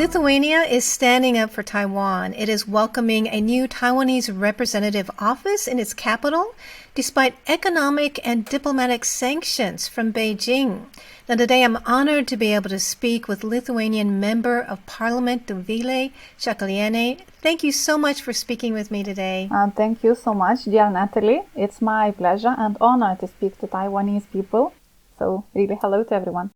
Lithuania is standing up for Taiwan. It is welcoming a new Taiwanese representative office in its capital, despite economic and diplomatic sanctions from Beijing. Now, today I'm honored to be able to speak with Lithuanian Member of Parliament Dovilė Šakalienė. Thank you so much for speaking with me today. Thank you so much, dear Natalie. It's my pleasure and honor to speak to Taiwanese people. So, really, hello to everyone.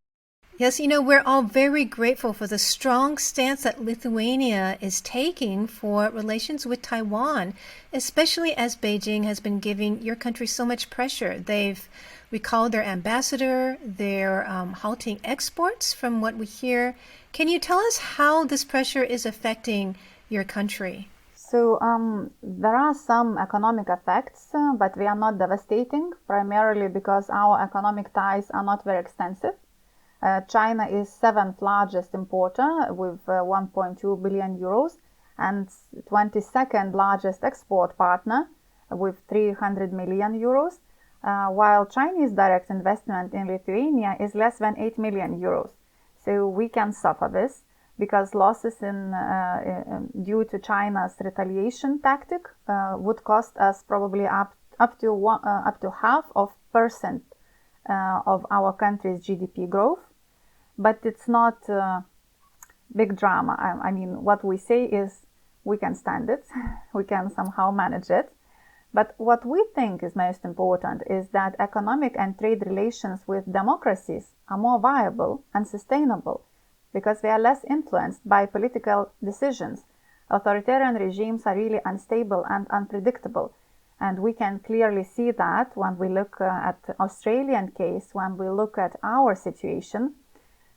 Yes, we're all very grateful for the strong stance that Lithuania is taking for relations with Taiwan, especially as Beijing has been giving your country so much pressure. They've recalled their ambassador, they're halting exports from what we hear. Can you tell us how this pressure is affecting your country? So there are some economic effects, but they are not devastating, primarily because our economic ties are not very extensive. China is 7th largest importer with 1.2 billion euros and 22nd largest export partner with 300 million euros, while Chinese direct investment in Lithuania is less than 8 million euros. So we can suffer this because losses due to China's retaliation tactic would cost us probably up to 0.5% of our country's GDP growth. But it's not big drama. I mean, what we say is we can stand it, we can somehow manage it. But what we think is most important is that economic and trade relations with democracies are more viable and sustainable because they are less influenced by political decisions. Authoritarian regimes are really unstable and unpredictable. And we can clearly see that when we look at the Australian case, when we look at our situation.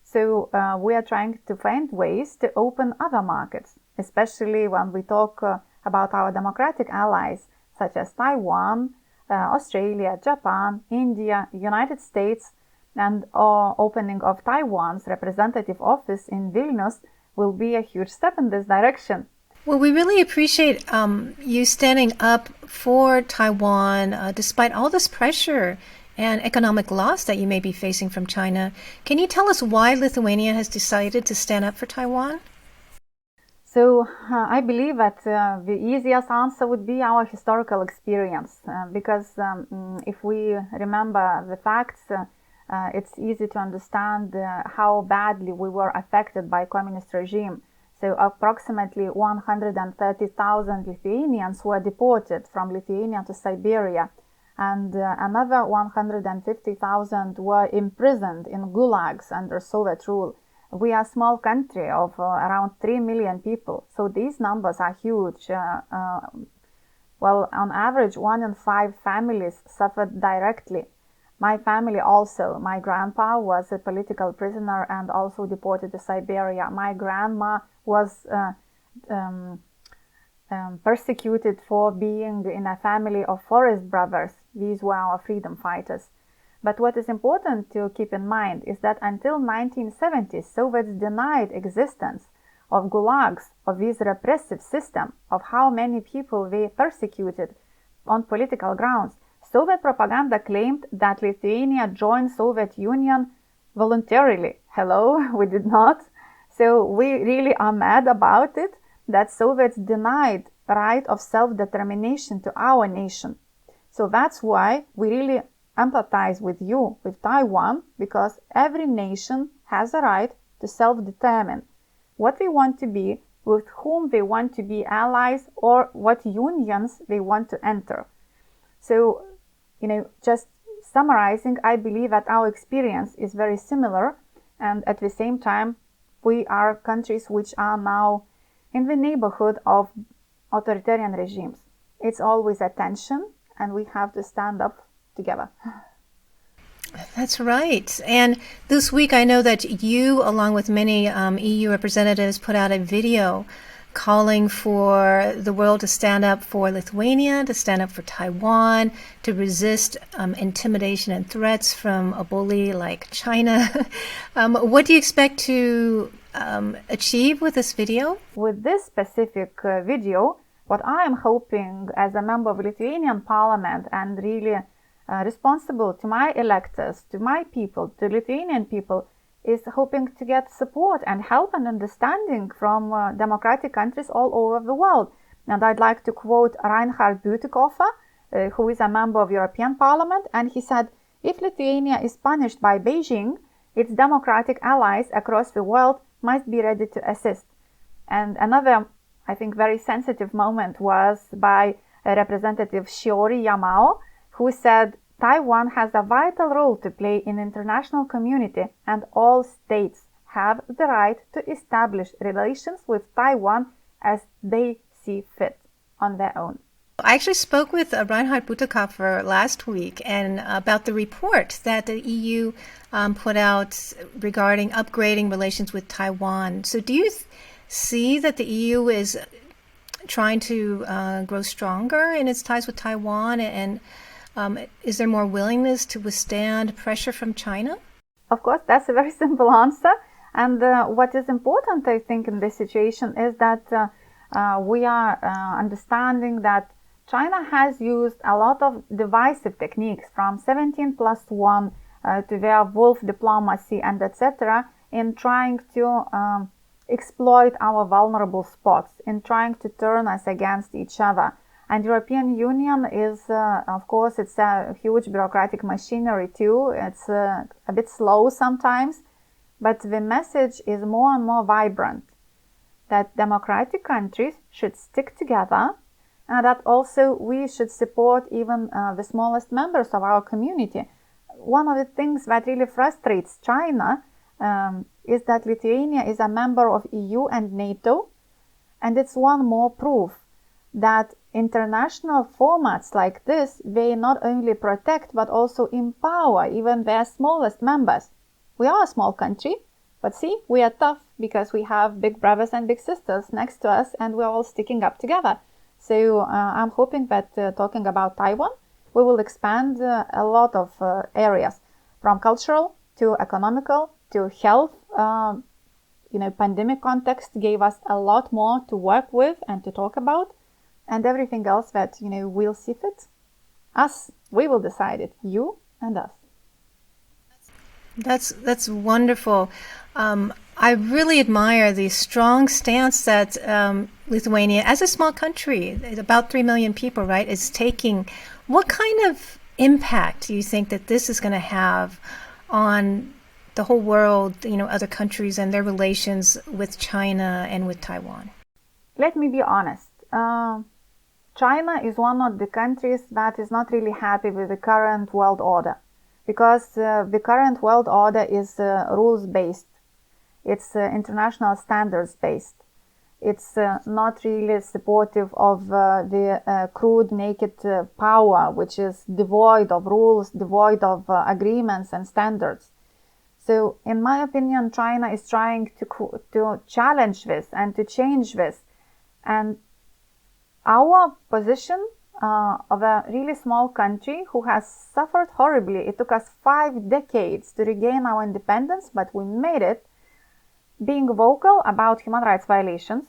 So we are trying to find ways to open other markets, especially when we talk about our democratic allies such as Taiwan, Australia, Japan, India, United States, and opening of Taiwan's representative office in Vilnius will be a huge step in this direction. Well, we really appreciate you standing up for Taiwan despite all this pressure and economic loss that you may be facing from China. Can you tell us why Lithuania has decided to stand up for Taiwan? So I believe that the easiest answer would be our historical experience, because if we remember the facts, it's easy to understand how badly we were affected by communist regime. So approximately 130,000 Lithuanians were deported from Lithuania to Siberia, and another 150,000 were imprisoned in gulags under Soviet rule. We are a small country of around 3 million people, so these numbers are huge. Well, on average, 1 in 5 families suffered directly. My family also. My grandpa was a political prisoner and also deported to Siberia. My grandma was persecuted for being in a family of forest brothers. These were our freedom fighters. But what is important to keep in mind is that until 1970s, Soviets denied existence of gulags, of this repressive system, of how many people they persecuted on political grounds. Soviet propaganda claimed that Lithuania joined Soviet Union voluntarily. Hello, we did not. So we really are mad about it, that Soviets denied right of self-determination to our nation. So that's why we really empathize with you, with Taiwan, because every nation has a right to self-determine what they want to be, with whom they want to be allies, or what unions they want to enter. So, just summarizing, I believe that our experience is very similar, and at the same time, we are countries which are now in the neighborhood of authoritarian regimes. It's always a tension, and we have to stand up together. That's right. And this week, I know that you, along with many EU representatives, put out a video calling for the world to stand up for Lithuania, to stand up for Taiwan, to resist intimidation and threats from a bully like China. What do you expect to achieve with this video? With this specific video, what I am hoping as a member of Lithuanian Parliament and really responsible to my electors, to my people, to Lithuanian people, is hoping to get support and help and understanding from democratic countries all over the world. And I'd like to quote Reinhard Bütikofer, who is a member of European Parliament, and he said, "If Lithuania is punished by Beijing, its democratic allies across the world must be ready to assist." And another, I think, very sensitive moment was by Representative Shiori Yamao, who said, "Taiwan has a vital role to play in the international community, and all states have the right to establish relations with Taiwan as they see fit on their own." I actually spoke with Reinhard Bütikofer last week and about the report that the EU put out regarding upgrading relations with Taiwan. So do you see that the EU is trying to grow stronger in its ties with Taiwan, and is there more willingness to withstand pressure from China? Of course, that's a very simple answer. And what is important, I think, in this situation is that we are understanding that China has used a lot of divisive techniques from 17+1 to their wolf diplomacy and etc. in trying to exploit our vulnerable spots, in trying to turn us against each other. And European Union is, of course, it's a huge bureaucratic machinery too. It's a bit slow sometimes, but the message is more and more vibrant that democratic countries should stick together, and that also we should support even the smallest members of our community. One of the things that really frustrates China is that Lithuania is a member of EU and NATO, and it's one more proof that international formats like this, they not only protect but also empower even their smallest members. We are a small country, but see, we are tough because we have big brothers and big sisters next to us, and we're all sticking up together. So I'm hoping that talking about Taiwan, we will expand a lot of areas, from cultural to economical to health. Pandemic context gave us a lot more to work with and to talk about, and everything else that we'll see fit. Us, we will decide it. You and us. That's wonderful. I really admire the strong stance that Lithuania, as a small country, about 3 million people, right, is taking. What kind of impact do you think that this is going to have on the whole world, other countries and their relations with China and with Taiwan? Let me be honest. China is one of the countries that is not really happy with the current world order, because the current world order is rules-based. It's international standards-based. It's not really supportive of the crude, naked power, which is devoid of rules, devoid of agreements and standards. So, in my opinion, China is trying to challenge this and to change this. And our position of a really small country who has suffered horribly, it took us 5 decades to regain our independence, but we made it. Being vocal about human rights violations,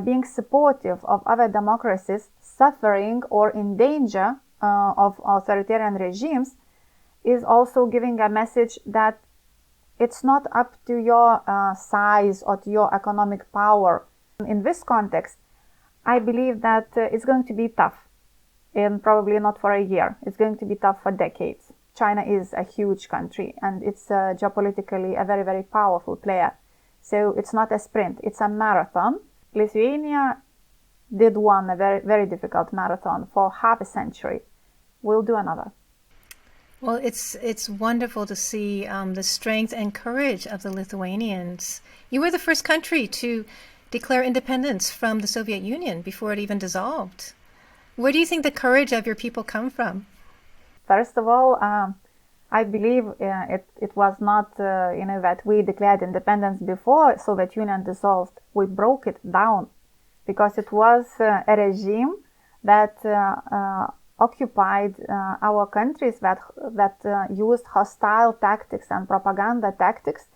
being supportive of other democracies suffering or in danger of authoritarian regimes, is also giving a message that it's not up to your size or to your economic power. In this context, I believe that it's going to be tough, and probably not for a year. It's going to be tough for decades. China is a huge country, and it's geopolitically a very, very powerful player. So it's not a sprint, it's a marathon. Lithuania did one a very, very difficult marathon for half a century. We'll do another. Well, it's wonderful to see the strength and courage of the Lithuanians. You were the first country to declare independence from the Soviet Union before it even dissolved. Where do you think the courage of your people come from? First of all, I believe it was not, that we declared independence before Soviet Union dissolved. We broke it down because it was a regime that occupied our countries, that used hostile tactics and propaganda tactics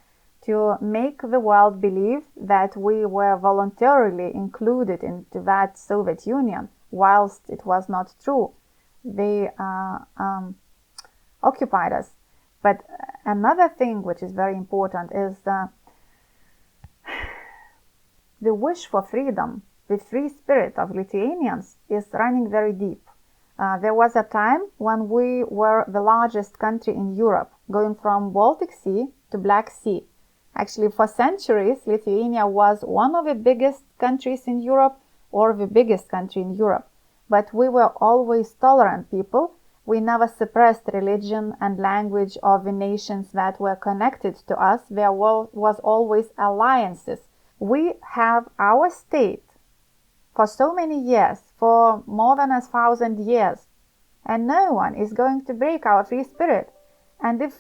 to make the world believe that we were voluntarily included into that Soviet Union, whilst it was not true. They occupied us. But another thing which is very important is the wish for freedom, the free spirit of Lithuanians is running very deep. There was a time when we were the largest country in Europe, going from Baltic Sea to Black Sea. Actually, for centuries, Lithuania was one of the biggest countries in Europe or the biggest country in Europe. But we were always tolerant people. We never suppressed religion and language of the nations that were connected to us. There was always alliances. We have our state for so many years, for more than 1,000 years, and no one is going to break our free spirit. And if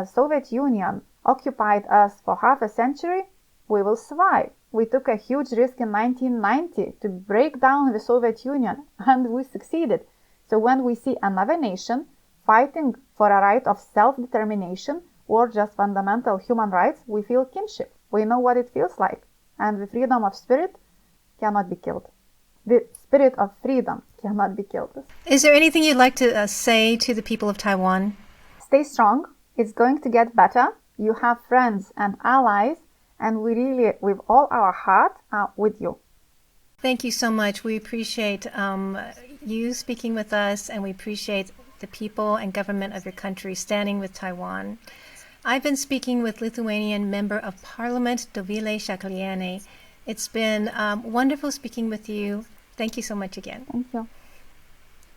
Soviet Union occupied us for half a century, we will survive. We took a huge risk in 1990 to break down the Soviet Union, and we succeeded. So when we see another nation fighting for a right of self-determination or just fundamental human rights, we feel kinship. We know what it feels like. And the freedom of spirit cannot be killed. The spirit of freedom cannot be killed. Is there anything you'd like to say to the people of Taiwan? Stay strong. It's going to get better. You have friends and allies, and we really, with all our heart, are with you. Thank you so much. We appreciate you speaking with us, and we appreciate the people and government of your country standing with Taiwan. I've been speaking with Lithuanian Member of Parliament Dovilė Šakalienė. It's been wonderful speaking with you. Thank you so much again. Thank you.